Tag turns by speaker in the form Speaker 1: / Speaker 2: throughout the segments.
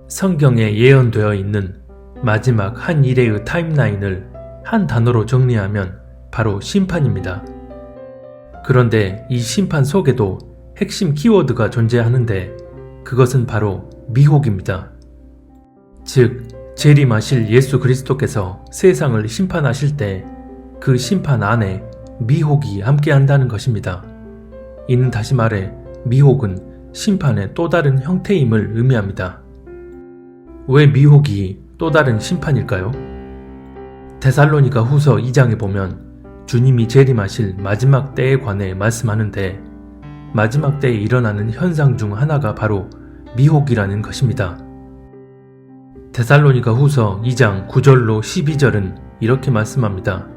Speaker 1: 성경에 예언되어 있는 마지막 한 일의 타임라인을 한 단어로 정리하면 바로 심판입니다. 그런데 이 심판 속에도 핵심 키워드가 존재하는데 그것은 바로 미혹입니다. 즉, 재림하실 예수 그리스도께서 세상을 심판하실 때 그 심판 안에 미혹이 함께한다는 것입니다. 이는 다시 말해 미혹은 심판의 또 다른 형태임을 의미합니다. 왜 미혹이 또 다른 심판일까요? 데살로니가 후서 2장에 보면 주님이 재림하실 마지막 때에 관해 말씀하는데 마지막 때에 일어나는 현상 중 하나가 바로 미혹이라는 것입니다. 데살로니가 후서 2장 9절로 12절은 이렇게 말씀합니다.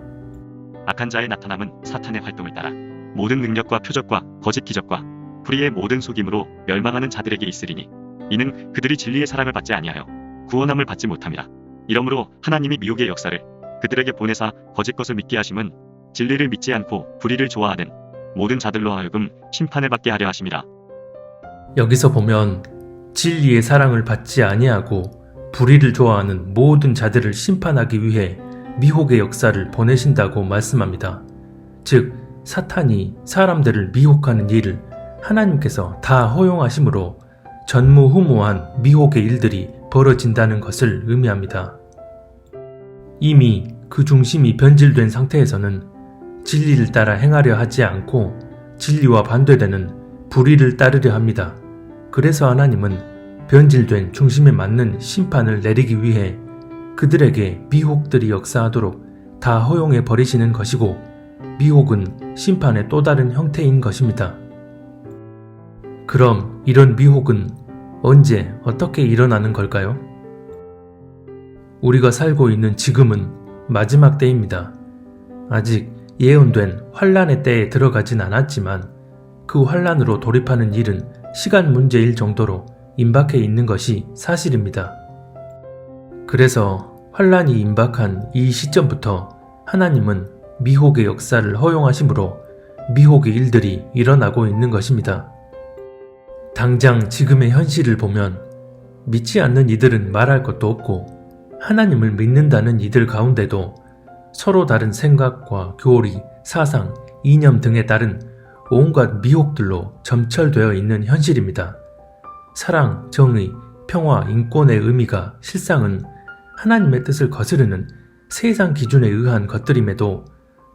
Speaker 2: 악한 자의 나타남은 사탄의 활동을 따라 모든 능력과 표적과 거짓 기적과 불의의 모든 속임으로 멸망하는 자들에게 있으리니 이는 그들이 진리의 사랑을 받지 아니하여 구원함을 받지 못함이라. 이러므로 하나님이 미혹의 역사를 그들에게 보내사 거짓 것을 믿게 하심은 진리를 믿지 않고 불의를 좋아하는 모든 자들로 하여금 심판을 받게 하려 하심이라.
Speaker 1: 여기서 보면 진리의 사랑을 받지 아니하고 불의를 좋아하는 모든 자들을 심판하기 위해 미혹의 역사를 보내신다고 말씀합니다. 즉, 사탄이 사람들을 미혹하는 일을 하나님께서 다 허용하심으로 전무후무한 미혹의 일들이 벌어진다는 것을 의미합니다. 이미 그 중심이 변질된 상태에서는 진리를 따라 행하려 하지 않고 진리와 반대되는 불의를 따르려 합니다. 그래서 하나님은 변질된 중심에 맞는 심판을 내리기 위해 그들에게 미혹들이 역사하도록 다 허용해 버리시는 것이고 미혹은 심판의 또 다른 형태인 것입니다. 그럼 이런 미혹은 언제 어떻게 일어나는 걸까요? 우리가 살고 있는 지금은 마지막 때입니다. 아직 예언된 환란의 때에 들어가진 않았지만 그 환란으로 돌입하는 일은 시간 문제일 정도로 임박해 있는 것이 사실입니다. 그래서 환란이 임박한 이 시점부터 하나님은 미혹의 역사를 허용하심으로 미혹의 일들이 일어나고 있는 것입니다. 당장 지금의 현실을 보면 믿지 않는 이들은 말할 것도 없고 하나님을 믿는다는 이들 가운데도 서로 다른 생각과 교리, 사상, 이념 등에 따른 온갖 미혹들로 점철되어 있는 현실입니다. 사랑, 정의, 평화, 인권의 의미가 실상은 하나님의 뜻을 거스르는 세상 기준에 의한 것들임에도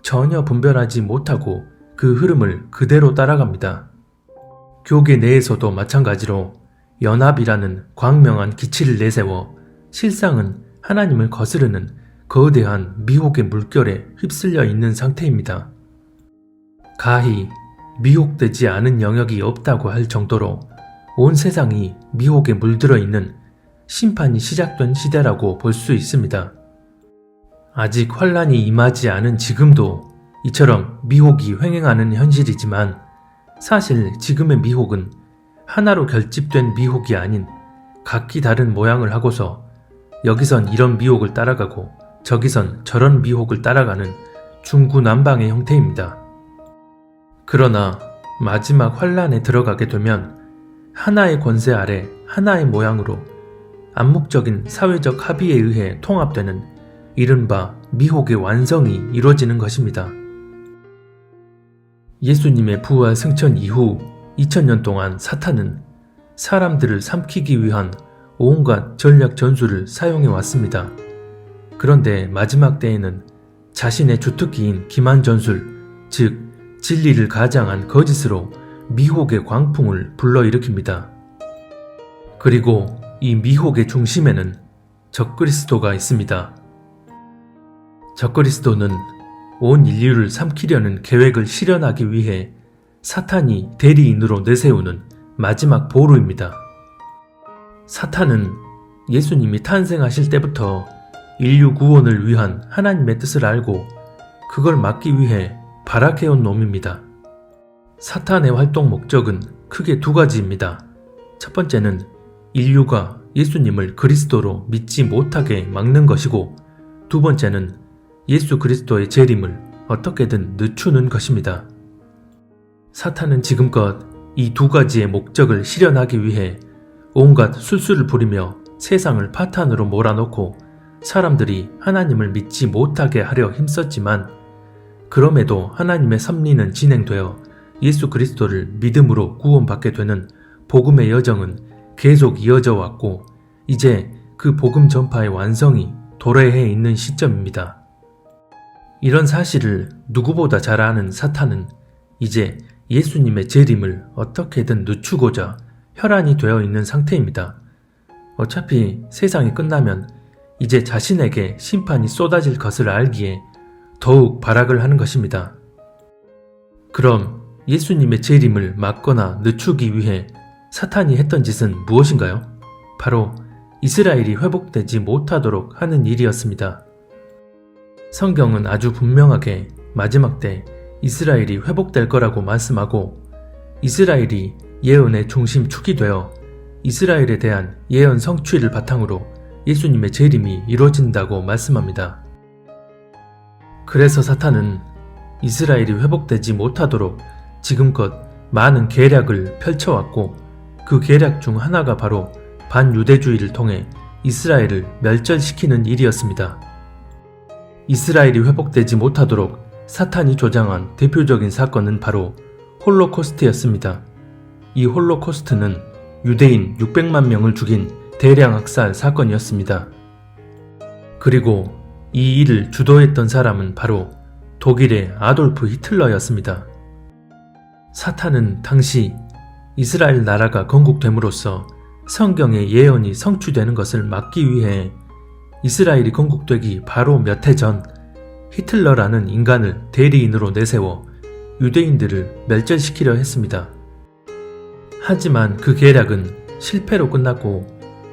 Speaker 1: 전혀 분별하지 못하고 그 흐름을 그대로 따라갑니다. 교계 내에서도 마찬가지로 연합이라는 광명한 기치를 내세워 실상은 하나님을 거스르는 거대한 미혹의 물결에 휩쓸려 있는 상태입니다. 가히 미혹되지 않은 영역이 없다고 할 정도로 온 세상이 미혹에 물들어 있는 심판이 시작된 시대라고 볼 수 있습니다. 아직 환란이 임하지 않은 지금도 이처럼 미혹이 횡행하는 현실이지만 사실 지금의 미혹은 하나로 결집된 미혹이 아닌 각기 다른 모양을 하고서 여기선 이런 미혹을 따라가고 저기선 저런 미혹을 따라가는 중구난방의 형태입니다. 그러나 마지막 환란에 들어가게 되면 하나의 권세 아래 하나의 모양으로 암묵적인 사회적 합의에 의해 통합되는 이른바 미혹의 완성이 이루어지는 것입니다. 예수님의 부활 승천 이후 2000년 동안 사탄은 사람들을 삼키기 위한 온갖 전략 전술을 사용해 왔습니다. 그런데 마지막 때에는 자신의 주특기인 기만 전술, 즉 진리를 가장한 거짓으로 미혹의 광풍을 불러일으킵니다. 그리고 이 미혹의 중심에는 적그리스도가 있습니다. 적그리스도는 온 인류를 삼키려는 계획을 실현하기 위해 사탄이 대리인으로 내세우는 마지막 보루입니다. 사탄은 예수님이 탄생하실 때부터 인류 구원을 위한 하나님의 뜻을 알고 그걸 막기 위해 발악해온 놈입니다. 사탄의 활동 목적은 크게 두 가지입니다. 첫 번째는 인류가 예수님을 그리스도로 믿지 못하게 막는 것이고 두 번째는 예수 그리스도의 재림을 어떻게든 늦추는 것입니다. 사탄은 지금껏 이 두 가지의 목적을 실현하기 위해 온갖 술수를 부리며 세상을 파탄으로 몰아넣고 사람들이 하나님을 믿지 못하게 하려 힘썼지만 그럼에도 하나님의 섭리는 진행되어 예수 그리스도를 믿음으로 구원받게 되는 복음의 여정은 계속 이어져 왔고 이제 그 복음 전파의 완성이 도래해 있는 시점입니다. 이런 사실을 누구보다 잘 아는 사탄은 이제 예수님의 재림을 어떻게든 늦추고자 혈안이 되어 있는 상태입니다. 어차피 세상이 끝나면 이제 자신에게 심판이 쏟아질 것을 알기에 더욱 발악을 하는 것입니다. 그럼 예수님의 재림을 막거나 늦추기 위해 사탄이 했던 짓은 무엇인가요? 바로 이스라엘이 회복되지 못하도록 하는 일이었습니다. 성경은 아주 분명하게 마지막 때 이스라엘이 회복될 거라고 말씀하고 이스라엘이 예언의 중심축이 되어 이스라엘에 대한 예언 성취를 바탕으로 예수님의 재림이 이루어진다고 말씀합니다. 그래서 사탄은 이스라엘이 회복되지 못하도록 지금껏 많은 계략을 펼쳐왔고 그 계략 중 하나가 바로 반유대주의를 통해 이스라엘을 멸절시키는 일이었습니다. 이스라엘이 회복되지 못하도록 사탄이 조장한 대표적인 사건은 바로 홀로코스트였습니다. 이 홀로코스트는 유대인 600만 명을 죽인 대량 학살 사건이었습니다. 그리고 이 일을 주도했던 사람은 바로 독일의 아돌프 히틀러였습니다. 사탄은 당시 이스라엘 나라가 건국됨으로써 성경의 예언이 성취되는 것을 막기 위해 이스라엘이 건국되기 바로 몇 해 전 히틀러라는 인간을 대리인으로 내세워 유대인들을 멸절시키려 했습니다. 하지만 그 계략은 실패로 끝났고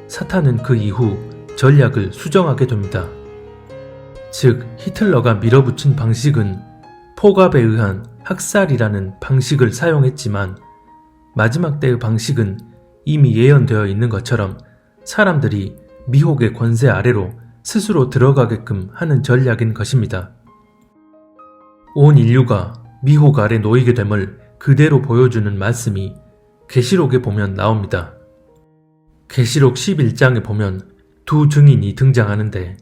Speaker 1: 사탄은 그 이후 전략을 수정하게 됩니다. 즉 히틀러가 밀어붙인 방식은 포갑에 의한 학살이라는 방식을 사용했지만 마지막 때의 방식은 이미 예언되어 있는 것처럼 사람들이 미혹의 권세 아래로 스스로 들어가게끔 하는 전략인 것입니다. 온 인류가 미혹 아래 놓이게 됨을 그대로 보여주는 말씀이 계시록에 보면 나옵니다. 계시록 11장에 보면 두 증인이 등장하는데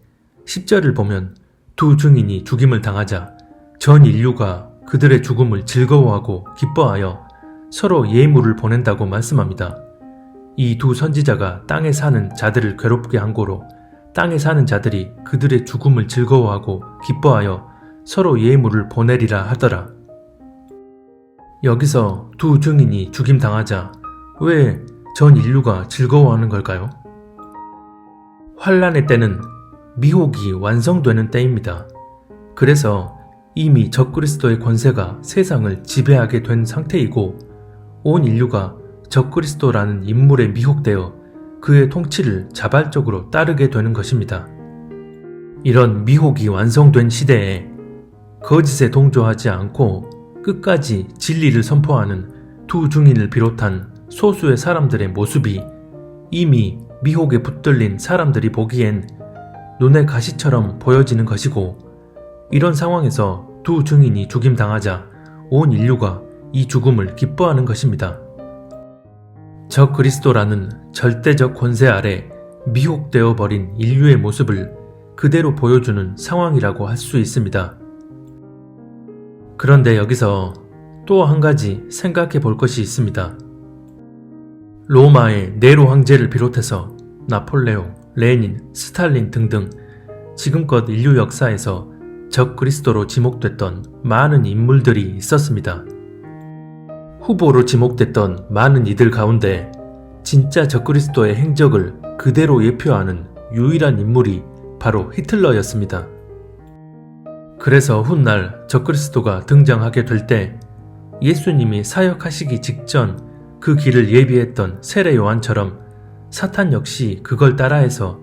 Speaker 1: 10절을 보면 두 증인이 죽임을 당하자 전 인류가 그들의 죽음을 즐거워하고 기뻐하여 서로 예물을 보낸다고 말씀합니다. 이 두 선지자가 땅에 사는 자들을 괴롭게 한 고로 땅에 사는 자들이 그들의 죽음을 즐거워하고 기뻐하여 서로 예물을 보내리라 하더라. 여기서 두 증인이 죽임당하자 왜 전 인류가 즐거워하는 걸까요? 환란의 때는 미혹이 완성되는 때입니다. 그래서 이미 적그리스도의 권세가 세상을 지배하게 된 상태이고 온 인류가 적그리스도라는 인물에 미혹되어 그의 통치를 자발적으로 따르게 되는 것입니다. 이런 미혹이 완성된 시대에 거짓에 동조하지 않고 끝까지 진리를 선포하는 두 증인을 비롯한 소수의 사람들의 모습이 이미 미혹에 붙들린 사람들이 보기엔 눈의 가시처럼 보여지는 것이고 이런 상황에서 두 증인이 죽임당하자 온 인류가 이 죽음을 기뻐하는 것입니다. 적그리스도라는 절대적 권세 아래 미혹되어 버린 인류의 모습을 그대로 보여주는 상황이라고 할 수 있습니다. 그런데 여기서 또 한 가지 생각해 볼 것이 있습니다. 로마의 네로 황제를 비롯해서 나폴레옹, 레닌, 스탈린 등등 지금껏 인류 역사에서 적그리스도로 지목됐던 많은 인물들이 있었습니다. 후보로 지목됐던 많은 이들 가운데 진짜 적그리스도의 행적을 그대로 예표하는 유일한 인물이 바로 히틀러였습니다. 그래서 훗날 적그리스도가 등장하게 될 때 예수님이 사역하시기 직전 그 길을 예비했던 세례 요한처럼 사탄 역시 그걸 따라해서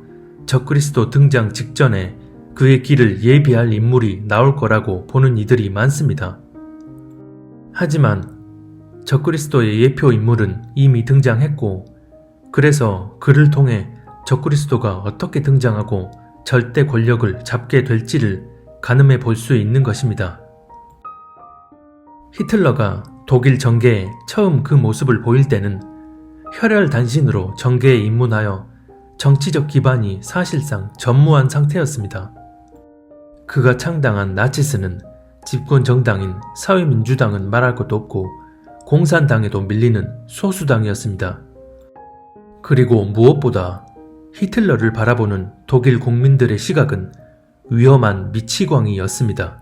Speaker 1: 적그리스도 등장 직전에 그의 길을 예비할 인물이 나올 거라고 보는 이들이 많습니다. 하지만 적그리스도의 예표 인물은 이미 등장했고 그래서 그를 통해 적그리스도가 어떻게 등장하고 절대 권력을 잡게 될지를 가늠해 볼 수 있는 것입니다. 히틀러가 독일 정계에 처음 그 모습을 보일 때는 혈혈단신으로 정계에 입문하여 정치적 기반이 사실상 전무한 상태였습니다. 그가 창당한 나치스는 집권 정당인 사회민주당은 말할 것도 없고 공산당에도 밀리는 소수당이었습니다. 그리고 무엇보다 히틀러를 바라보는 독일 국민들의 시각은 위험한 미치광이였습니다.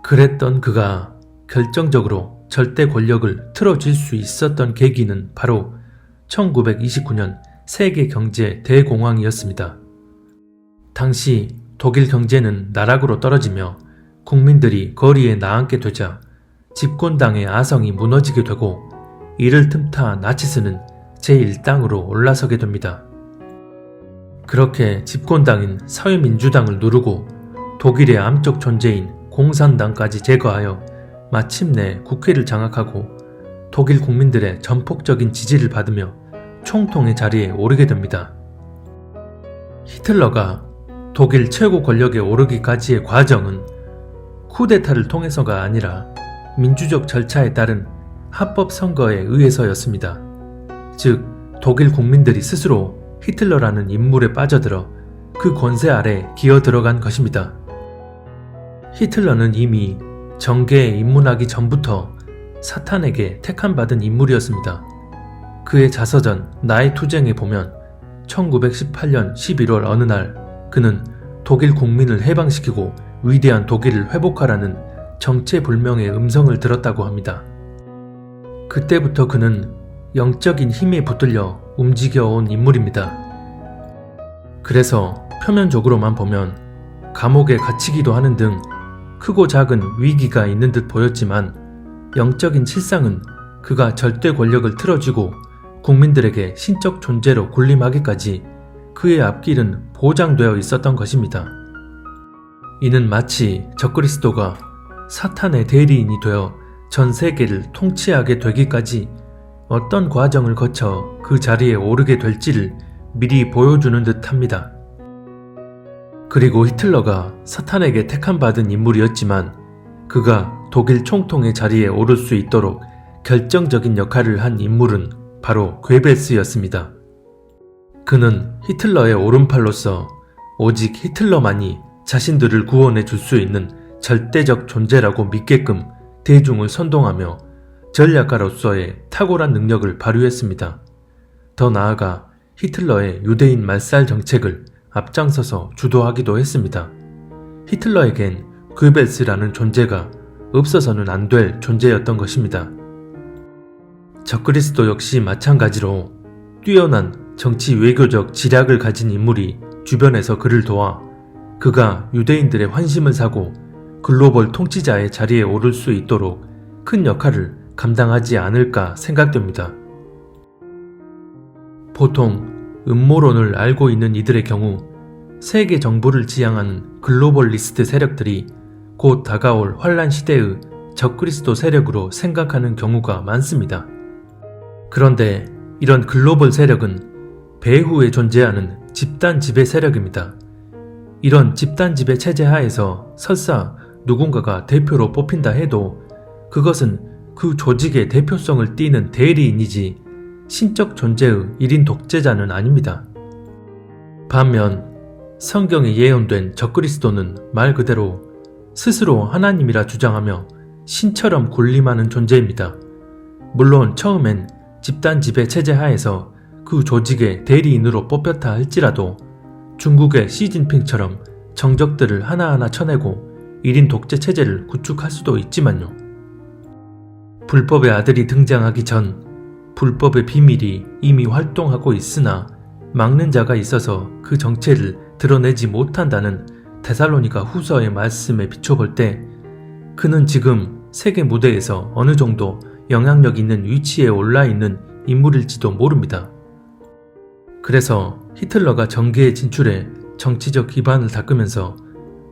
Speaker 1: 그랬던 그가 결정적으로 절대 권력을 틀어쥘 수 있었던 계기는 바로 1929년 세계 경제 대공황이었습니다. 당시 독일 경제는 나락으로 떨어지며 국민들이 거리에 나앉게 되자 집권당의 아성이 무너지게 되고 이를 틈타 나치스는 제1당으로 올라서게 됩니다. 그렇게 집권당인 사회민주당을 누르고 독일의 암적 존재인 공산당까지 제거하여 마침내 국회를 장악하고 독일 국민들의 전폭적인 지지를 받으며 총통의 자리에 오르게 됩니다. 히틀러가 독일 최고 권력에 오르기까지의 과정은 쿠데타를 통해서가 아니라 민주적 절차에 따른 합법 선거에 의해서였습니다. 즉, 독일 국민들이 스스로 히틀러라는 인물에 빠져들어 그 권세 아래 기어 들어간 것입니다. 히틀러는 이미 정계에 입문하기 전부터 사탄에게 택함받은 인물이었습니다. 그의 자서전 나의 투쟁에 보면 1918년 11월 어느 날 그는 독일 국민을 해방시키고 위대한 독일을 회복하라는 정체불명의 음성을 들었다고 합니다. 그때부터 그는 영적인 힘에 붙들려 움직여온 인물입니다. 그래서 표면적으로만 보면 감옥에 갇히기도 하는 등 크고 작은 위기가 있는 듯 보였지만 영적인 실상은 그가 절대 권력을 틀어쥐고 국민들에게 신적 존재로 군림하기까지 그의 앞길은 보장되어 있었던 것입니다. 이는 마치 적그리스도가 사탄의 대리인이 되어 전 세계를 통치하게 되기까지 어떤 과정을 거쳐 그 자리에 오르게 될지를 미리 보여주는 듯합니다. 그리고 히틀러가 사탄에게 택함받은 인물이었지만 그가 독일 총통의 자리에 오를 수 있도록 결정적인 역할을 한 인물은 바로 괴벨스였습니다. 그는 히틀러의 오른팔로서 오직 히틀러만이 자신들을 구원해 줄 수 있는 절대적 존재라고 믿게끔 대중을 선동하며 전략가로서의 탁월한 능력을 발휘했습니다. 더 나아가 히틀러의 유대인 말살 정책을 앞장서서 주도하기도 했습니다. 히틀러에겐 괴벨스라는 존재가 없어서는 안 될 존재였던 것입니다. 적그리스도 역시 마찬가지로 뛰어난 정치 외교적 지략을 가진 인물이 주변에서 그를 도와 그가 유대인들의 환심을 사고 글로벌 통치자의 자리에 오를 수 있도록 큰 역할을 감당하지 않을까 생각됩니다. 보통 음모론을 알고 있는 이들의 경우 세계 정부를 지향하는 글로벌리스트 세력들이 곧 다가올 환란 시대의 적그리스도 세력으로 생각하는 경우가 많습니다. 그런데 이런 글로벌 세력은 배후에 존재하는 집단 지배 세력입니다. 이런 집단 지배 체제 하에서 설사 누군가가 대표로 뽑힌다 해도 그것은 그 조직의 대표성을 띠는 대리인이지 신적 존재의 1인 독재자는 아닙니다. 반면 성경에 예언된 적그리스도는 말 그대로 스스로 하나님이라 주장하며 신처럼 군림하는 존재입니다. 물론 처음엔 집단 지배 체제 하에서 그 조직의 대리인으로 뽑혔다 할지라도 중국의 시진핑처럼 정적들을 하나하나 쳐내고 1인 독재 체제를 구축할 수도 있지만요. 불법의 아들이 등장하기 전 불법의 비밀이 이미 활동하고 있으나 막는 자가 있어서 그 정체를 드러내지 못한다는 데살로니가 후서의 말씀에 비춰볼 때 그는 지금 세계 무대에서 어느 정도 영향력 있는 위치에 올라 있는 인물일지도 모릅니다. 그래서 히틀러가 정계에 진출해 정치적 기반을 닦으면서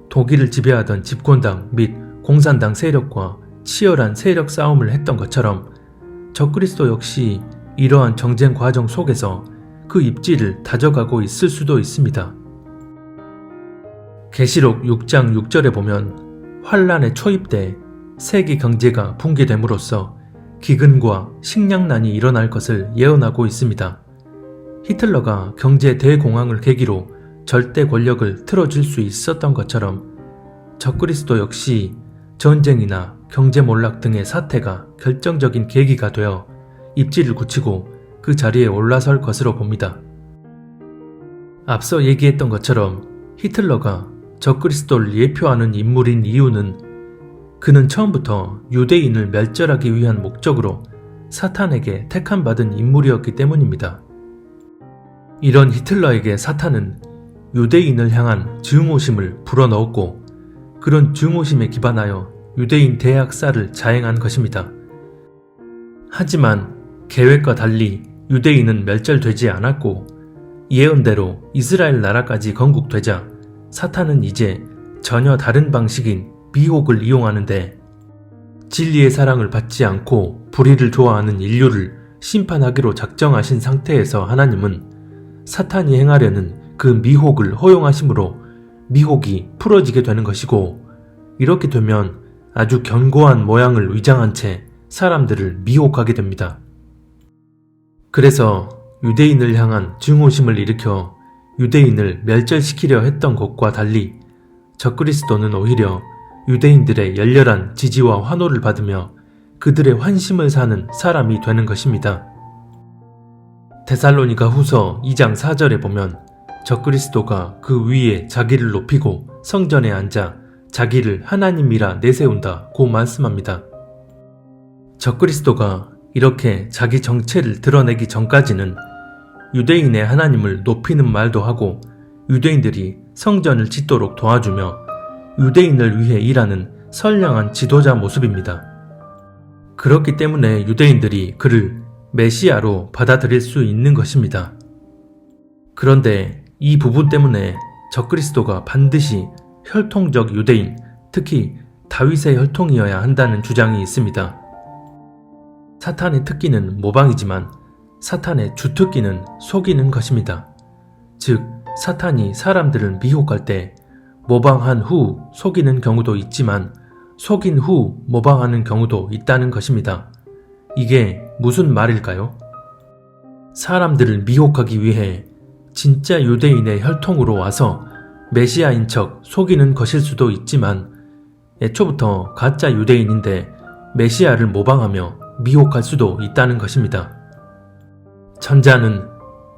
Speaker 1: 독일을 지배하던 집권당 및 공산당 세력과 치열한 세력 싸움을 했던 것처럼 적그리스도 역시 이러한 정쟁 과정 속에서 그 입지를 다져가고 있을 수도 있습니다. 계시록 6장 6절에 보면 환란의 초입 때 세계 경제가 붕괴됨으로써 기근과 식량난이 일어날 것을 예언하고 있습니다. 히틀러가 경제 대공황을 계기로 절대 권력을 틀어줄 수 있었던 것처럼 적그리스도 역시 전쟁이나 경제 몰락 등의 사태가 결정적인 계기가 되어 입지를 굳히고 그 자리에 올라설 것으로 봅니다. 앞서 얘기했던 것처럼 히틀러가 적그리스도를 예표하는 인물인 이유는 그는 처음부터 유대인을 멸절하기 위한 목적으로 사탄에게 택함받은 인물이었기 때문입니다. 이런 히틀러에게 사탄은 유대인을 향한 증오심을 불어넣었고 그런 증오심에 기반하여 유대인 대학살을 자행한 것입니다. 하지만 계획과 달리 유대인은 멸절되지 않았고 예언대로 이스라엘 나라까지 건국되자 사탄은 이제 전혀 다른 방식인 미혹을 이용하는데 진리의 사랑을 받지 않고 불의를 좋아하는 인류를 심판하기로 작정하신 상태에서 하나님은 사탄이 행하려는 그 미혹을 허용하심으로 미혹이 풀어지게 되는 것이고 이렇게 되면 아주 견고한 모양을 위장한 채 사람들을 미혹하게 됩니다. 그래서 유대인을 향한 증오심을 일으켜 유대인을 멸절시키려 했던 것과 달리 적그리스도는 오히려 유대인들의 열렬한 지지와 환호를 받으며 그들의 환심을 사는 사람이 되는 것입니다. 데살로니가 후서 2장 4절에 보면 적그리스도가 그 위에 자기를 높이고 성전에 앉아 자기를 하나님이라 내세운다고 말씀합니다. 적그리스도가 이렇게 자기 정체를 드러내기 전까지는 유대인의 하나님을 높이는 말도 하고 유대인들이 성전을 짓도록 도와주며 유대인을 위해 일하는 선량한 지도자 모습입니다. 그렇기 때문에 유대인들이 그를 메시아로 받아들일 수 있는 것입니다. 그런데 이 부분 때문에 적그리스도가 반드시 혈통적 유대인, 특히 다윗의 혈통이어야 한다는 주장이 있습니다. 사탄의 특기는 모방이지만 사탄의 주특기는 속이는 것입니다. 즉, 사탄이 사람들을 미혹할 때 모방한 후 속이는 경우도 있지만 속인 후 모방하는 경우도 있다는 것입니다. 이게 무슨 말일까요? 사람들을 미혹하기 위해 진짜 유대인의 혈통으로 와서 메시아인 척 속이는 것일 수도 있지만 애초부터 가짜 유대인인데 메시아를 모방하며 미혹할 수도 있다는 것입니다. 전자는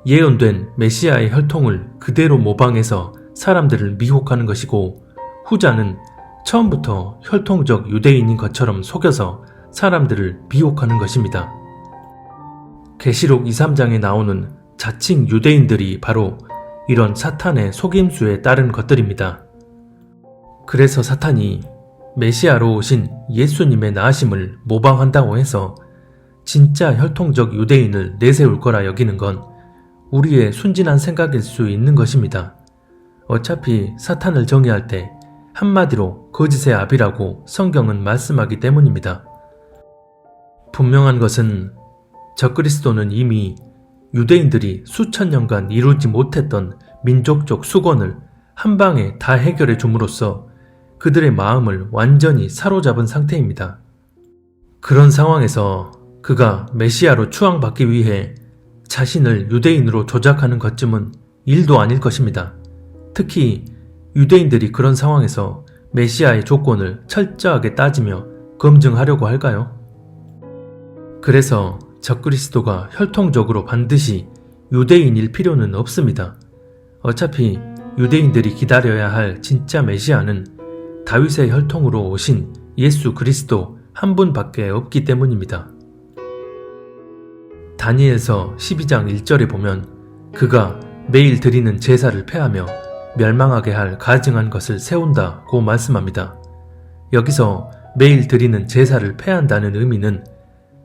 Speaker 1: 예언된 메시아의 혈통을 그대로 모방해서 사람들을 미혹하는 것이고 후자는 처음부터 혈통적 유대인인 것처럼 속여서 사람들을 미혹하는 것입니다. 계시록 2, 3장에 나오는 자칭 유대인들이 바로 이런 사탄의 속임수에 따른 것들입니다. 그래서 사탄이 메시아로 오신 예수님의 나으심을 모방한다고 해서 진짜 혈통적 유대인을 내세울 거라 여기는 건 우리의 순진한 생각일 수 있는 것입니다. 어차피 사탄을 정의할 때 한마디로 거짓의 아비라고 성경은 말씀하기 때문입니다. 분명한 것은 적그리스도는 이미 유대인들이 수천 년간 이루지 못했던 민족적 수건을 한 방에 다 해결해 줌으로써 그들의 마음을 완전히 사로잡은 상태입니다. 그런 상황에서 그가 메시아로 추앙받기 위해 자신을 유대인으로 조작하는 것쯤은 일도 아닐 것입니다. 특히 유대인들이 그런 상황에서 메시아의 조건을 철저하게 따지며 검증하려고 할까요? 그래서 적그리스도가 혈통적으로 반드시 유대인일 필요는 없습니다. 어차피 유대인들이 기다려야 할 진짜 메시아는 다윗의 혈통으로 오신 예수 그리스도 한 분밖에 없기 때문입니다. 다니엘서 12장 1절에 보면 그가 매일 드리는 제사를 폐하며 멸망하게 할 가증한 것을 세운다고 말씀합니다. 여기서 매일 드리는 제사를 폐한다는 의미는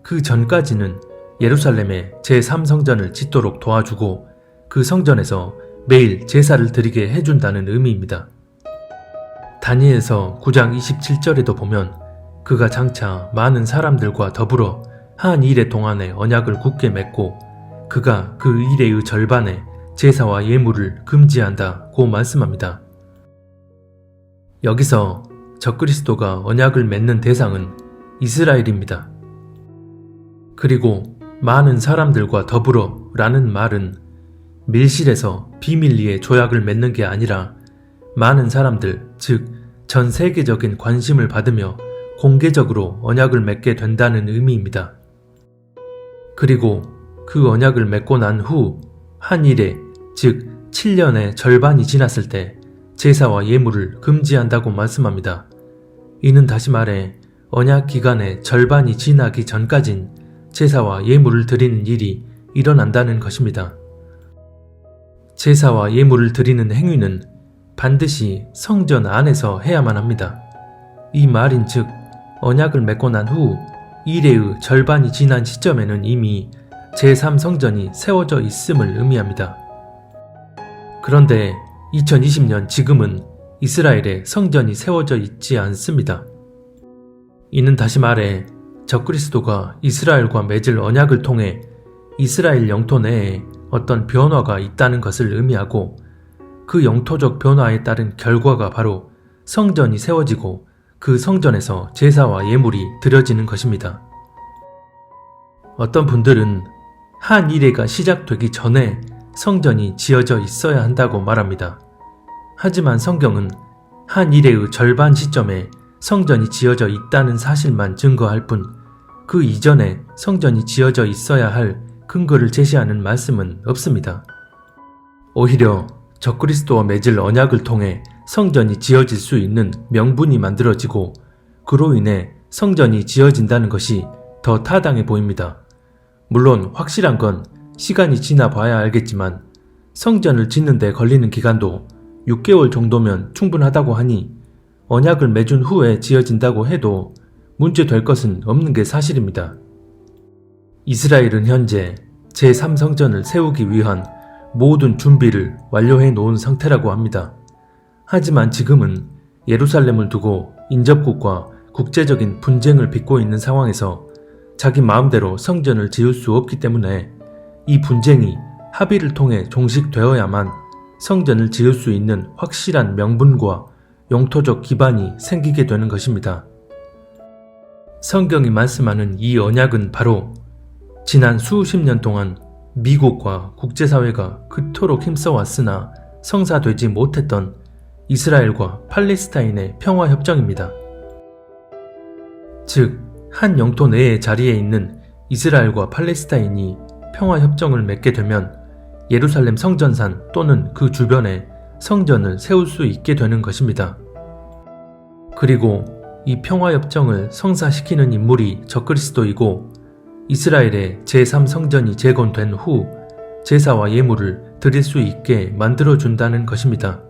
Speaker 1: 그 전까지는 예루살렘에 제3성전을 짓도록 도와주고 그 성전에서 매일 제사를 드리게 해준다는 의미입니다. 다니엘서 9장 27절에도 보면 그가 장차 많은 사람들과 더불어 한 일의 동안에 언약을 굳게 맺고 그가 그 일의 절반에 제사와 예물을 금지한다고 말씀합니다. 여기서 적그리스도가 언약을 맺는 대상은 이스라엘입니다. 그리고 많은 사람들과 더불어 라는 말은 밀실에서 비밀리에 조약을 맺는 게 아니라 많은 사람들, 즉 전 세계적인 관심을 받으며 공개적으로 언약을 맺게 된다는 의미입니다. 그리고 그 언약을 맺고 난 후 한 일에, 즉 7년의 절반이 지났을 때 제사와 예물을 금지한다고 말씀합니다. 이는 다시 말해 언약 기간의 절반이 지나기 전까진 제사와 예물을 드리는 일이 일어난다는 것입니다. 제사와 예물을 드리는 행위는 반드시 성전 안에서 해야만 합니다. 이 말인즉 언약을 맺고 난 후 이래의 절반이 지난 시점에는 이미 제3성전이 세워져 있음을 의미합니다. 그런데 2020년 지금은 이스라엘에 성전이 세워져 있지 않습니다. 이는 다시 말해 적그리스도가 이스라엘과 맺을 언약을 통해 이스라엘 영토 내에 어떤 변화가 있다는 것을 의미하고, 그 영토적 변화에 따른 결과가 바로 성전이 세워지고 그 성전에서 제사와 예물이 드려지는 것입니다. 어떤 분들은 한 이래가 시작되기 전에 성전이 지어져 있어야 한다고 말합니다. 하지만 성경은 한 이래의 절반 시점에 성전이 지어져 있다는 사실만 증거할 뿐, 그 이전에 성전이 지어져 있어야 할 근거를 제시하는 말씀은 없습니다. 오히려 적그리스도와 맺을 언약을 통해 성전이 지어질 수 있는 명분이 만들어지고, 그로 인해 성전이 지어진다는 것이 더 타당해 보입니다. 물론 확실한 건 시간이 지나 봐야 알겠지만 성전을 짓는 데 걸리는 기간도 6개월 정도면 충분하다고 하니 언약을 맺은 후에 지어진다고 해도 문제될 것은 없는 게 사실입니다. 이스라엘은 현재 제3성전을 세우기 위한 모든 준비를 완료해 놓은 상태라고 합니다. 하지만 지금은 예루살렘을 두고 인접국과 국제적인 분쟁을 빚고 있는 상황에서 자기 마음대로 성전을 지을 수 없기 때문에 이 분쟁이 합의를 통해 종식되어야만 성전을 지을 수 있는 확실한 명분과 영토적 기반이 생기게 되는 것입니다. 성경이 말씀하는 이 언약은 바로 지난 수십 년 동안 미국과 국제사회가 그토록 힘써왔으나 성사되지 못했던 이스라엘과 팔레스타인의 평화협정입니다. 즉, 한 영토 내의 자리에 있는 이스라엘과 팔레스타인이 평화협정을 맺게 되면 예루살렘 성전산 또는 그 주변에 성전을 세울 수 있게 되는 것입니다. 그리고 이 평화협정을 성사시키는 인물이 적그리스도이고, 이스라엘의 제3성전이 재건된 후 제사와 예물을 드릴 수 있게 만들어준다는 것입니다.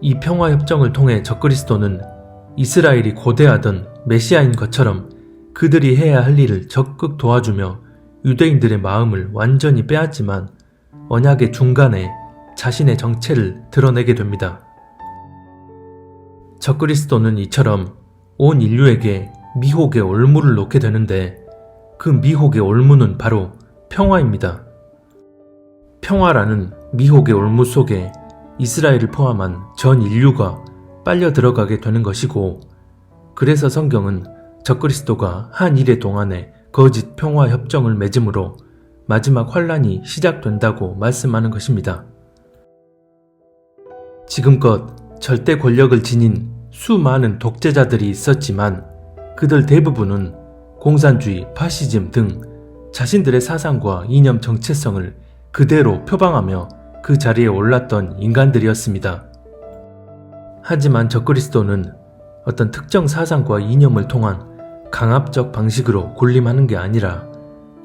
Speaker 1: 이 평화협정을 통해 적그리스도는 이스라엘이 고대하던 메시아인 것처럼 그들이 해야 할 일을 적극 도와주며 유대인들의 마음을 완전히 빼앗지만 언약의 중간에 자신의 정체를 드러내게 됩니다. 적그리스도는 이처럼 온 인류에게 미혹의 올무를 놓게 되는데, 그 미혹의 올무는 바로 평화입니다. 평화라는 미혹의 올무 속에 이스라엘을 포함한 전 인류가 빨려 들어가게 되는 것이고, 그래서 성경은 적그리스도가 한 이래 동안에 거짓 평화 협정을 맺음으로 마지막 환란이 시작된다고 말씀하는 것입니다. 지금껏 절대 권력을 지닌 수많은 독재자들이 있었지만 그들 대부분은 공산주의, 파시즘 등 자신들의 사상과 이념 정체성을 그대로 표방하며 그 자리에 올랐던 인간들이었습니다. 하지만 적그리스도는 어떤 특정 사상과 이념을 통한 강압적 방식으로 군림하는 게 아니라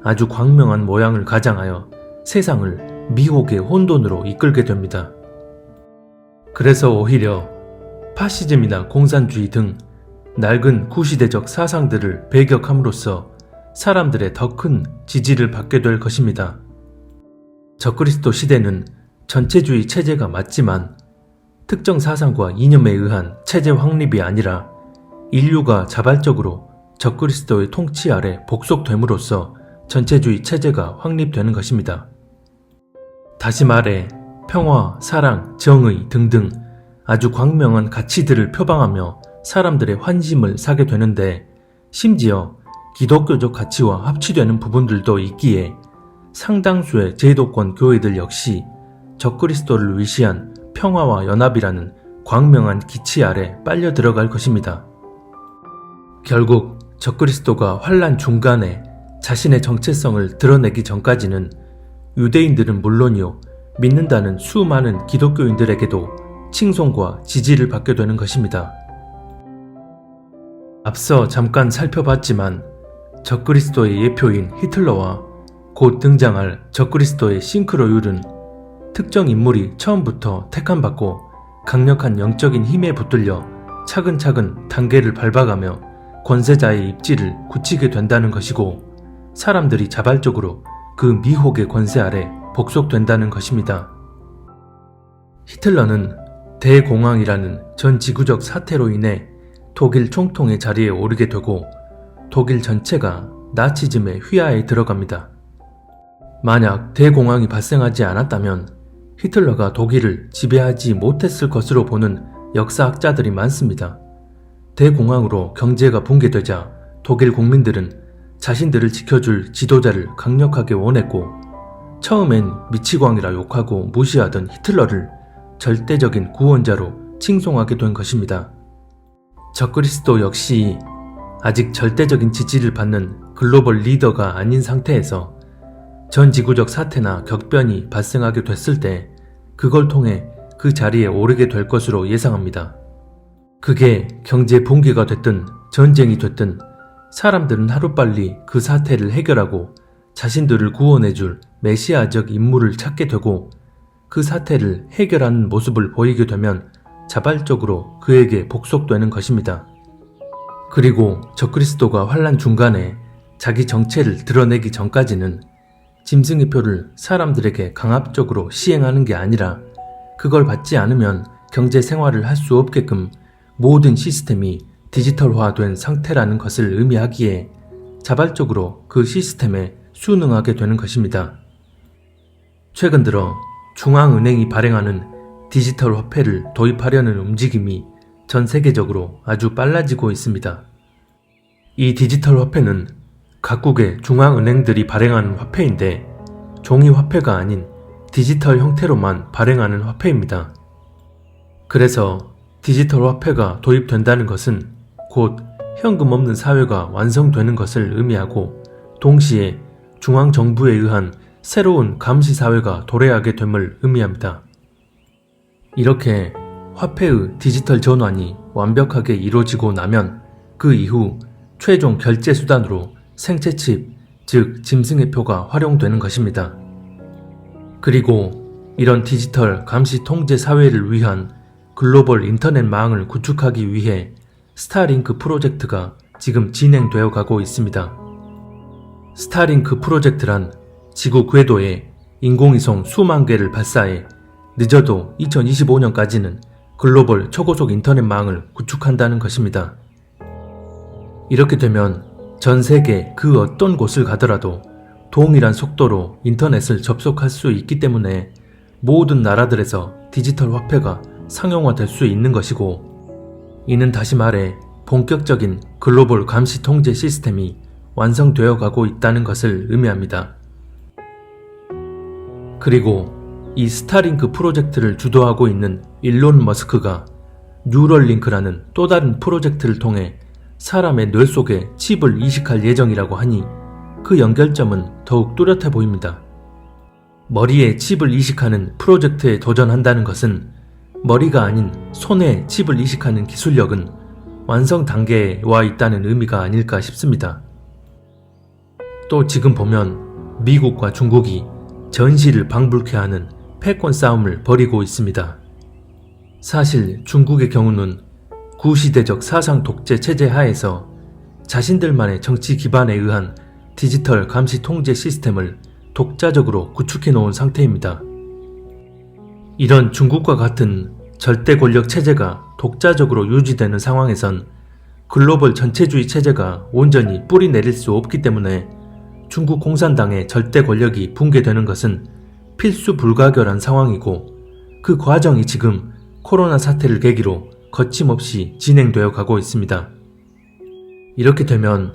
Speaker 1: 아주 광명한 모양을 가장하여 세상을 미혹의 혼돈으로 이끌게 됩니다. 그래서 오히려 파시즘이나 공산주의 등 낡은 구시대적 사상들을 배격함으로써 사람들의 더 큰 지지를 받게 될 것입니다. 적그리스도 시대는 전체주의 체제가 맞지만 특정 사상과 이념에 의한 체제 확립이 아니라 인류가 자발적으로 적그리스도의 통치 아래 복속됨으로써 전체주의 체제가 확립되는 것입니다. 다시 말해 평화, 사랑, 정의 등등 아주 광명한 가치들을 표방하며 사람들의 환심을 사게 되는데, 심지어 기독교적 가치와 합치되는 부분들도 있기에 상당수의 제도권 교회들 역시 적그리스도를 위시한 평화와 연합이라는 광명한 기치 아래 빨려 들어갈 것입니다. 결국 적그리스도가 환란 중간에 자신의 정체성을 드러내기 전까지는 유대인들은 물론이요, 믿는다는 수많은 기독교인들에게도 칭송과 지지를 받게 되는 것입니다. 앞서 잠깐 살펴봤지만 적그리스도의 예표인 히틀러와 곧 등장할 적그리스도의 싱크로율은 특정 인물이 처음부터 택함받고 강력한 영적인 힘에 붙들려 차근차근 단계를 밟아가며 권세자의 입지를 굳히게 된다는 것이고, 사람들이 자발적으로 그 미혹의 권세 아래 복속된다는 것입니다. 히틀러는 대공황이라는 전 지구적 사태로 인해 독일 총통의 자리에 오르게 되고 독일 전체가 나치즘의 휘하에 들어갑니다. 만약 대공황이 발생하지 않았다면 히틀러가 독일을 지배하지 못했을 것으로 보는 역사학자들이 많습니다. 대공황으로 경제가 붕괴되자 독일 국민들은 자신들을 지켜줄 지도자를 강력하게 원했고, 처음엔 미치광이라 욕하고 무시하던 히틀러를 절대적인 구원자로 칭송하게 된 것입니다. 적그리스도 역시 아직 절대적인 지지를 받는 글로벌 리더가 아닌 상태에서 전 지구적 사태나 격변이 발생하게 됐을 때 그걸 통해 그 자리에 오르게 될 것으로 예상합니다. 그게 경제 붕괴가 됐든 전쟁이 됐든 사람들은 하루빨리 그 사태를 해결하고 자신들을 구원해줄 메시아적 인물을 찾게 되고, 그 사태를 해결하는 모습을 보이게 되면 자발적으로 그에게 복속되는 것입니다. 그리고 적그리스도가 환란 중간에 자기 정체를 드러내기 전까지는 짐승의 표를 사람들에게 강압적으로 시행하는 게 아니라 그걸 받지 않으면 경제 생활을 할 수 없게끔 모든 시스템이 디지털화된 상태라는 것을 의미하기에 자발적으로 그 시스템에 순응하게 되는 것입니다. 최근 들어 중앙은행이 발행하는 디지털 화폐를 도입하려는 움직임이 전 세계적으로 아주 빨라지고 있습니다. 이 디지털 화폐는 각국의 중앙은행들이 발행하는 화폐인데 종이 화폐가 아닌 디지털 형태로만 발행하는 화폐입니다. 그래서 디지털 화폐가 도입된다는 것은 곧 현금 없는 사회가 완성되는 것을 의미하고, 동시에 중앙정부에 의한 새로운 감시사회가 도래하게 됨을 의미합니다. 이렇게 화폐의 디지털 전환이 완벽하게 이루어지고 나면 그 이후 최종 결제 수단으로 생체칩, 즉 짐승의 표가 활용되는 것입니다. 그리고 이런 디지털 감시 통제 사회를 위한 글로벌 인터넷망을 구축하기 위해 스타링크 프로젝트가 지금 진행되어 가고 있습니다. 스타링크 프로젝트란 지구 궤도에 인공위성 수만 개를 발사해 늦어도 2025년까지는 글로벌 초고속 인터넷망을 구축한다는 것입니다. 이렇게 되면 전 세계 그 어떤 곳을 가더라도 동일한 속도로 인터넷을 접속할 수 있기 때문에 모든 나라들에서 디지털 화폐가 상용화될 수 있는 것이고, 이는 다시 말해 본격적인 글로벌 감시 통제 시스템이 완성되어 가고 있다는 것을 의미합니다. 그리고 이 스타링크 프로젝트를 주도하고 있는 일론 머스크가 뉴럴링크라는 또 다른 프로젝트를 통해 사람의 뇌 속에 칩을 이식할 예정이라고 하니 그 연결점은 더욱 뚜렷해 보입니다. 머리에 칩을 이식하는 프로젝트에 도전한다는 것은 머리가 아닌 손에 칩을 이식하는 기술력은 완성 단계에 와 있다는 의미가 아닐까 싶습니다. 또 지금 보면 미국과 중국이 전시를 방불케 하는 패권 싸움을 벌이고 있습니다. 사실 중국의 경우는 구시대적 사상 독재 체제 하에서 자신들만의 정치 기반에 의한 디지털 감시 통제 시스템을 독자적으로 구축해 놓은 상태입니다. 이런 중국과 같은 절대 권력 체제가 독자적으로 유지되는 상황에선 글로벌 전체주의 체제가 온전히 뿌리 내릴 수 없기 때문에 중국 공산당의 절대 권력이 붕괴되는 것은 필수 불가결한 상황이고, 그 과정이 지금 코로나 사태를 계기로 거침없이 진행되어 가고 있습니다. 이렇게 되면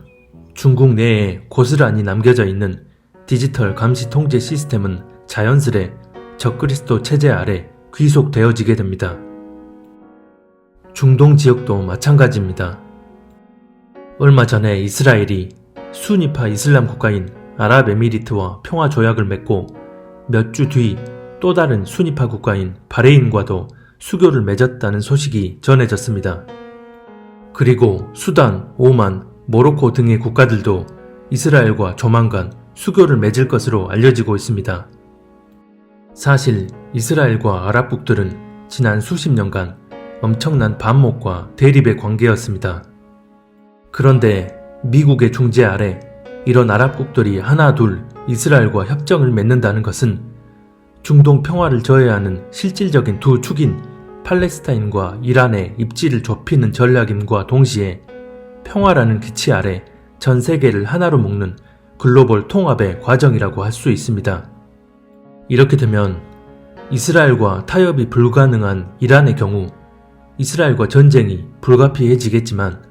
Speaker 1: 중국 내에 고스란히 남겨져 있는 디지털 감시 통제 시스템은 자연스레 적그리스도 체제 아래 귀속되어지게 됩니다. 중동 지역도 마찬가지입니다. 얼마 전에 이스라엘이 수니파 이슬람 국가인 아랍에미리트와 평화조약을 맺고 몇 주 뒤 또 다른 수니파 국가인 바레인과도 수교를 맺었다는 소식이 전해졌습니다. 그리고 수단, 오만, 모로코 등의 국가들도 이스라엘과 조만간 수교를 맺을 것으로 알려지고 있습니다. 사실 이스라엘과 아랍국들은 지난 수십 년간 엄청난 반목과 대립의 관계였습니다. 그런데 미국의 중재 아래 이런 아랍국들이 하나 둘 이스라엘과 협정을 맺는다는 것은 중동 평화를 저해하는 실질적인 두 축인 팔레스타인과 이란의 입지를 좁히는 전략임과 동시에 평화라는 기치 아래 전 세계를 하나로 묶는 글로벌 통합의 과정이라고 할 수 있습니다. 이렇게 되면 이스라엘과 타협이 불가능한 이란의 경우 이스라엘과 전쟁이 불가피해지겠지만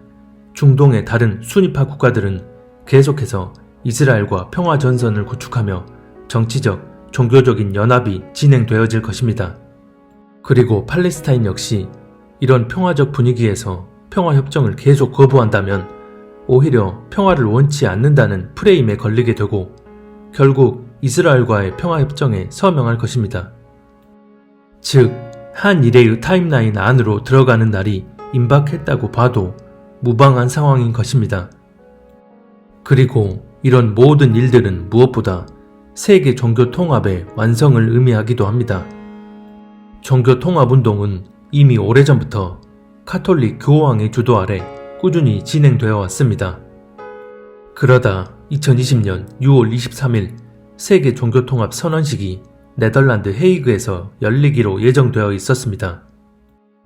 Speaker 1: 중동의 다른 수니파 국가들은 계속해서 이스라엘과 평화 전선을 구축하며 정치적, 종교적인 연합이 진행되어질 것입니다. 그리고 팔레스타인 역시 이런 평화적 분위기에서 평화협정을 계속 거부한다면 오히려 평화를 원치 않는다는 프레임에 걸리게 되고 결국 이스라엘과의 평화협정에 서명할 것입니다. 즉, 한 일의 타임라인 안으로 들어가는 날이 임박했다고 봐도 무방한 상황인 것입니다. 그리고 이런 모든 일들은 무엇보다 세계 종교 통합의 완성을 의미하기도 합니다. 종교 통합 운동은 이미 오래전부터 카톨릭 교황의 주도 아래 꾸준히 진행되어 왔습니다. 그러다 2020년 6월 23일 세계 종교 통합 선언식이 네덜란드 헤이그에서 열리기로 예정되어 있었습니다.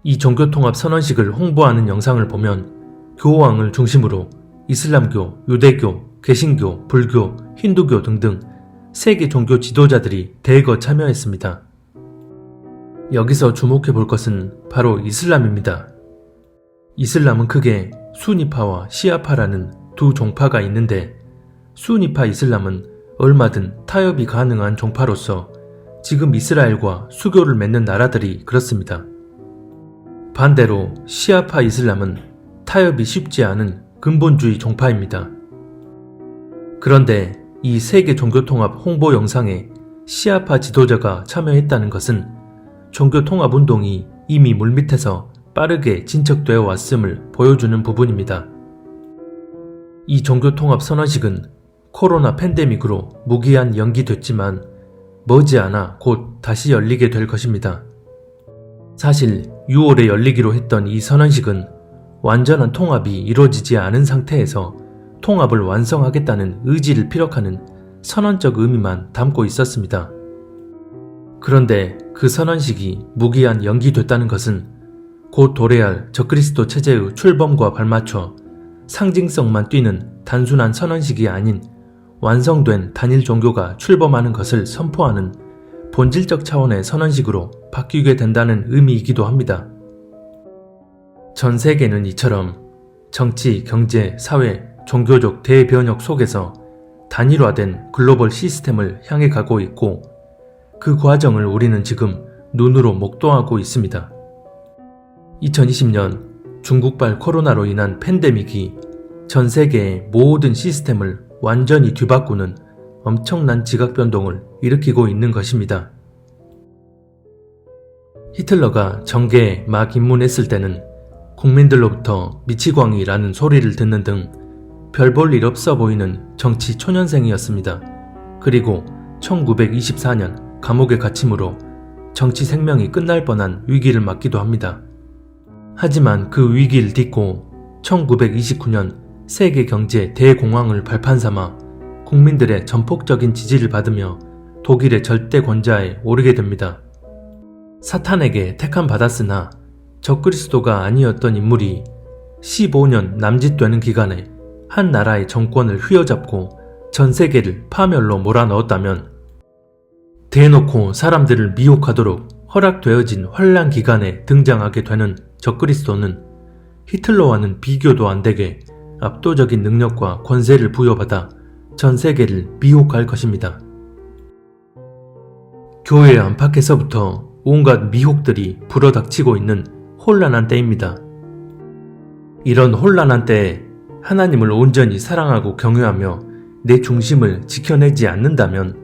Speaker 1: 이 종교 통합 선언식을 홍보하는 영상을 보면 교황을 중심으로 이슬람교, 유대교, 개신교, 불교, 힌두교 등등 세계 종교 지도자들이 대거 참여했습니다. 여기서 주목해 볼 것은 바로 이슬람입니다. 이슬람은 크게 수니파와 시아파라는 두 종파가 있는데 수니파 이슬람은 얼마든 타협이 가능한 종파로서 지금 이스라엘과 수교를 맺는 나라들이 그렇습니다. 반대로 시아파 이슬람은 타협이 쉽지 않은 근본주의 종파입니다. 그런데 이 세계 종교통합 홍보 영상에 시아파 지도자가 참여했다는 것은 종교통합 운동이 이미 물밑에서 빠르게 진척되어 왔음을 보여주는 부분입니다. 이 종교통합 선언식은 코로나 팬데믹으로 무기한 연기됐지만 머지않아 곧 다시 열리게 될 것입니다. 사실 6월에 열리기로 했던 이 선언식은 완전한 통합이 이루어지지 않은 상태에서 통합을 완성하겠다는 의지를 피력하는 선언적 의미만 담고 있었습니다. 그런데 그 선언식이 무기한 연기됐다는 것은 곧 도래할 적그리스도 체제의 출범과 발맞춰 상징성만 띠는 단순한 선언식이 아닌 완성된 단일 종교가 출범하는 것을 선포하는 본질적 차원의 선언식으로 바뀌게 된다는 의미이기도 합니다. 전 세계는 이처럼 정치, 경제, 사회, 종교적 대변혁 속에서 단일화된 글로벌 시스템을 향해 가고 있고 그 과정을 우리는 지금 눈으로 목도하고 있습니다. 2020년 중국발 코로나로 인한 팬데믹이 전 세계의 모든 시스템을 완전히 뒤바꾸는 엄청난 지각 변동을 일으키고 있는 것입니다. 히틀러가 정계에 막 입문했을 때는 국민들로부터 미치광이라는 소리를 듣는 등 별 볼 일 없어 보이는 정치 초년생이었습니다. 그리고 1924년 감옥에 갇힘으로 정치 생명이 끝날 뻔한 위기를 맞기도 합니다. 하지만 그 위기를 딛고 1929년 세계 경제 대공황을 발판 삼아 국민들의 전폭적인 지지를 받으며 독일의 절대 권좌에 오르게 됩니다. 사탄에게 택함받았으나 적그리스도가 아니었던 인물이 15년 남짓되는 기간에 한 나라의 정권을 휘어잡고 전 세계를 파멸로 몰아넣었다면 대놓고 사람들을 미혹하도록 허락되어진 환란 기간에 등장하게 되는 적그리스도는 히틀러와는 비교도 안 되게 압도적인 능력과 권세를 부여받아 전 세계를 미혹할 것입니다. 교회 안팎에서부터 온갖 미혹들이 불어닥치고 있는 혼란한 때입니다. 이런 혼란한 때에 하나님을 온전히 사랑하고 경외하며 내 중심을 지켜내지 않는다면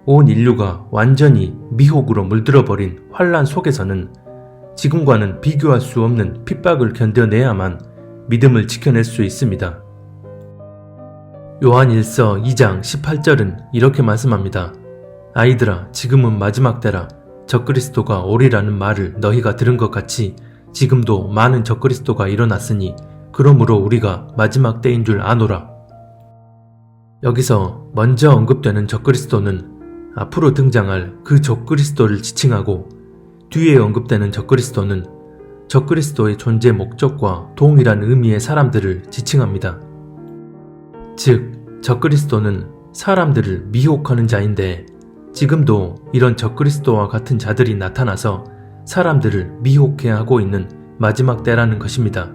Speaker 1: 온 인류가 완전히 미혹으로 물들어버린 환란 속에서는 지금과는 비교할 수 없는 핍박을 견뎌내야만 믿음을 지켜낼 수 있습니다. 요한 1서 2장 18절은 이렇게 말씀합니다. 아이들아, 지금은 마지막 때라. 적그리스도가 오리라는 말을 너희가 들은 것 같이 지금도 많은 적그리스도가 일어났으니 그러므로 우리가 마지막 때인 줄 아노라. 여기서 먼저 언급되는 적그리스도는 앞으로 등장할 그 적그리스도를 지칭하고, 뒤에 언급되는 적그리스도는 적그리스도의 존재 목적과 동일한 의미의 사람들을 지칭합니다. 즉, 적그리스도는 사람들을 미혹하는 자인데 지금도 이런 적그리스도와 같은 자들이 나타나서 사람들을 미혹해 하고 있는 마지막 때라는 것입니다.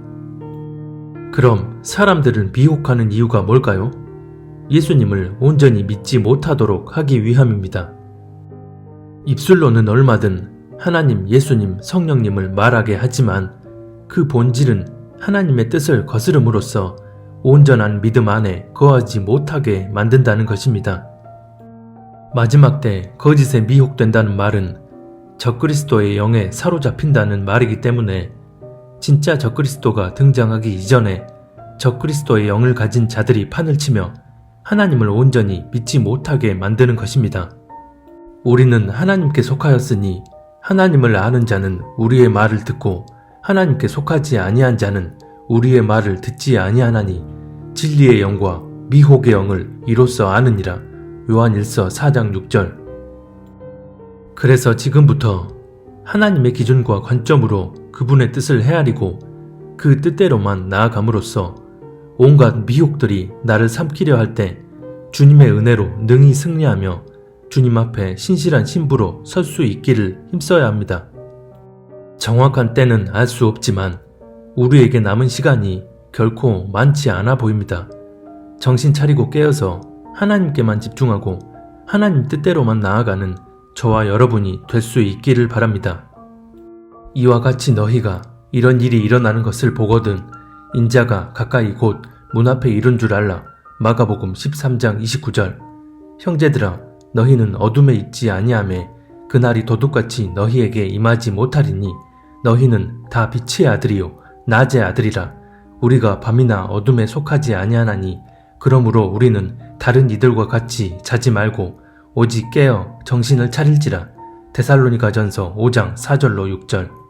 Speaker 1: 그럼 사람들을 미혹하는 이유가 뭘까요? 예수님을 온전히 믿지 못하도록 하기 위함입니다. 입술로는 얼마든 하나님, 예수님, 성령님을 말하게 하지만 그 본질은 하나님의 뜻을 거스름으로써 온전한 믿음 안에 거하지 못하게 만든다는 것입니다. 마지막 때 거짓에 미혹된다는 말은 적그리스도의 영에 사로잡힌다는 말이기 때문에 진짜 적그리스도가 등장하기 이전에 적그리스도의 영을 가진 자들이 판을 치며 하나님을 온전히 믿지 못하게 만드는 것입니다. 우리는 하나님께 속하였으니 하나님을 아는 자는 우리의 말을 듣고 하나님께 속하지 아니한 자는 우리의 말을 듣지 아니하나니 진리의 영과 미혹의 영을 이로써 아느니라. 요한 1서 4장 6절. 그래서 지금부터 하나님의 기준과 관점으로 그분의 뜻을 헤아리고 그 뜻대로만 나아감으로써 온갖 미혹들이 나를 삼키려 할 때 주님의 은혜로 능히 승리하며 주님 앞에 신실한 신부로 설 수 있기를 힘써야 합니다. 정확한 때는 알 수 없지만 우리에게 남은 시간이 결코 많지 않아 보입니다. 정신 차리고 깨어서 하나님께만 집중하고 하나님 뜻대로만 나아가는 저와 여러분이 될 수 있기를 바랍니다. 이와 같이 너희가 이런 일이 일어나는 것을 보거든 인자가 가까이 곧 문 앞에 이른 줄 알라. 마가복음 13장 29절. 형제들아, 너희는 어둠에 있지 아니하매 그날이 도둑같이 너희에게 임하지 못하리니 너희는 다 빛의 아들이요 낮의 아들이라. 우리가 밤이나 어둠에 속하지 아니하나니 그러므로 우리는 다른 이들과 같이 자지 말고 오직 깨어 정신을 차릴지라. 데살로니가전서 5장 4절로 6절.